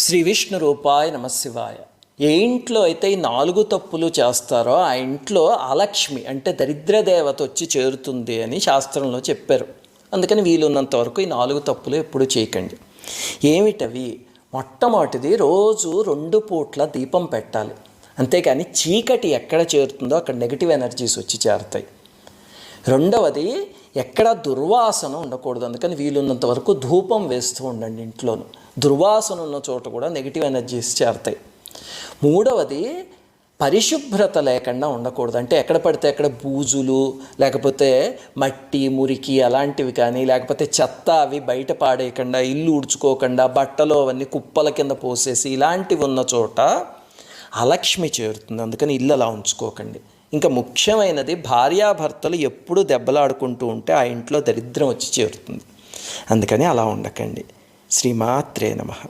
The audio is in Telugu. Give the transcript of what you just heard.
శ్రీ విష్ణు రూపాయ నమశివాయ. ఏ ఇంట్లో అయితే ఈ 4 తప్పులు చేస్తారో ఆ ఇంట్లో అలక్ష్మి అంటే దరిద్ర దేవత వచ్చి చేరుతుంది అని శాస్త్రంలో చెప్పారు. అందుకని వీలున్నంత వరకు ఈ 4 తప్పులు ఎప్పుడూ చేయకండి. ఏమిటవి? మొట్టమొదటిది, రోజు 2 పూట్ల దీపం పెట్టాలి. అంతేకాని చీకటి ఎక్కడ చేరుతుందో అక్కడ నెగిటివ్ ఎనర్జీస్ వచ్చి చేరుతాయి. రెండవది, ఎక్కడ దుర్వాసన ఉండకూడదు. అందుకని వీలున్నంత వరకు ధూపం వేస్తూ ఉండండి ఇంట్లోనూ. దుర్వాసన ఉన్న చోట కూడా నెగిటివ్ ఎనర్జీస్ చేరుతాయి. మూడవది, పరిశుభ్రత లేకుండా ఉండకూడదు. అంటే ఎక్కడ పడితే అక్కడ బూజులు, లేకపోతే మట్టి మురికి అలాంటివి కానీ, లేకపోతే చెత్త అవి బయట పాడేయకుండా, ఇల్లు ఉడుచుకోకుండా, బట్టలు అవన్నీ కుప్పల కింద పోసేసి ఇలాంటివి ఉన్న చోట అలక్ష్మి చేరుతుంది. అందుకని ఇల్లు అలా ఉంచుకోకండి. ఇంకా ముఖ్యమైనది, భార్యాభర్తలు ఎప్పుడూ దెబ్బలాడుకుంటూ ఉంటే ఆ ఇంట్లో దరిద్రం వచ్చి చేరుతుంది. అందుకని అలా ఉండకండి. శ్రీమాత్రే నమః.